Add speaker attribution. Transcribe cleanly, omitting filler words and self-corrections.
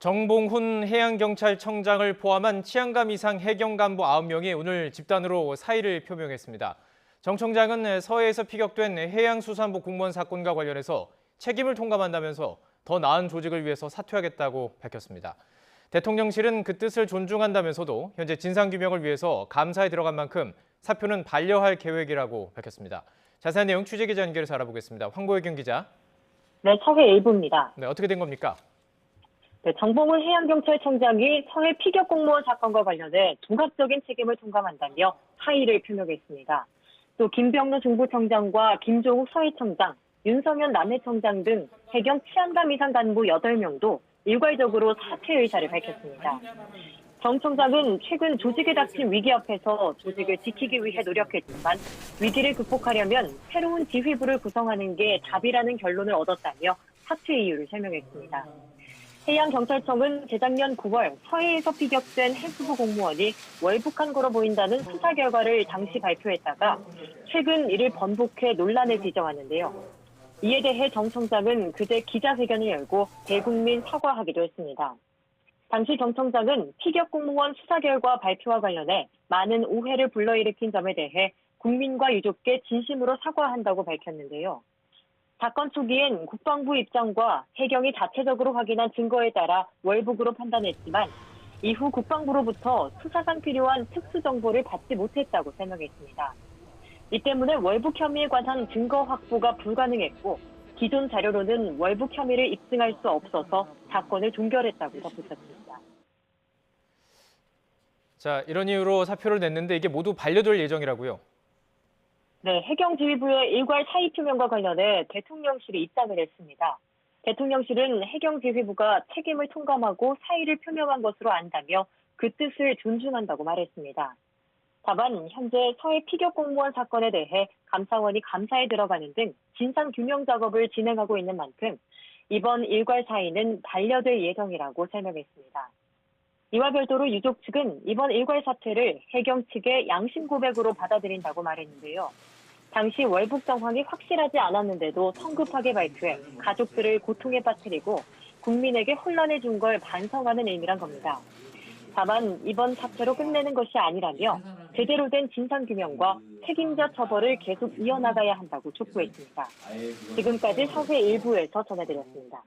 Speaker 1: 정봉훈 해양경찰청장을 포함한 치안감 이상 해경 간부 9명이 오늘 집단으로 사의를 표명했습니다. 정 청장은 서해에서 피격된 해양수산부 공무원 사건과 관련해서 책임을 통감한다면서 더 나은 조직을 위해서 사퇴하겠다고 밝혔습니다. 대통령실은 그 뜻을 존중한다면서도 현재 진상규명을 위해서 감사에 들어간 만큼 사표는 반려할 계획이라고 밝혔습니다. 자세한 내용 취재기자 연결해서 알아보겠습니다. 황보혜경 기자.
Speaker 2: 네, 서해 일부입니다.
Speaker 1: 네, 어떻게 된 겁니까?
Speaker 2: 네, 정봉훈 해양경찰청장이 서해 피격 공무원 사건과 관련해 두각적인 책임을 통감한다며 사의를 표명했습니다. 또 김병로 중부청장과 김종욱 서해청장, 윤성현 남해청장 등 해경 치안감 이상 간부 8명도 일괄적으로 사퇴 의사를 밝혔습니다. 정 청장은 최근 조직에 닥친 위기 앞에서 조직을 지키기 위해 노력했지만 위기를 극복하려면 새로운 지휘부를 구성하는 게 답이라는 결론을 얻었다며 사퇴 이유를 설명했습니다. 해양경찰청은 재작년 9월 서해에서 피격된 해수부 공무원이 월북한 거로 보인다는 수사 결과를 당시 발표했다가 최근 이를 번복해 논란을 빚어왔는데요. 이에 대해 정 청장은 그제 기자회견을 열고 대국민 사과하기도 했습니다. 당시 정 청장은 피격 공무원 수사 결과 발표와 관련해 많은 오해를 불러일으킨 점에 대해 국민과 유족께 진심으로 사과한다고 밝혔는데요. 사건 초기엔 국방부 입장과 해경이 자체적으로 확인한 증거에 따라 월북으로 판단했지만 이후 국방부로부터 수사상 필요한 특수정보를 받지 못했다고 설명했습니다. 이 때문에 월북 혐의에 관한 증거 확보가 불가능했고 기존 자료로는 월북 혐의를 입증할 수 없어서 사건을 종결했다고 덧붙였습니다.
Speaker 1: 자, 이런 이유로 사표를 냈는데 이게 모두 반려될 예정이라고요?
Speaker 2: 네, 해경지휘부의 일괄 사의 표명과 관련해 대통령실이 입장을 했습니다. 대통령실은 해경지휘부가 책임을 통감하고 사의를 표명한 것으로 안다며 그 뜻을 존중한다고 말했습니다. 다만 현재 서해 피격 공무원 사건에 대해 감사원이 감사에 들어가는 등 진상규명 작업을 진행하고 있는 만큼 이번 일괄 사의는 반려될 예정이라고 설명했습니다. 이와 별도로 유족 측은 이번 일괄 사퇴를 해경 측의 양심 고백으로 받아들인다고 말했는데요. 당시 월북 상황이 확실하지 않았는데도 성급하게 발표해 가족들을 고통에 빠뜨리고 국민에게 혼란을 준 걸 반성하는 의미란 겁니다. 다만 이번 사태로 끝내는 것이 아니라며 제대로 된 진상규명과 책임자 처벌을 계속 이어나가야 한다고 촉구했습니다. 지금까지 서해 일부에서 전해드렸습니다.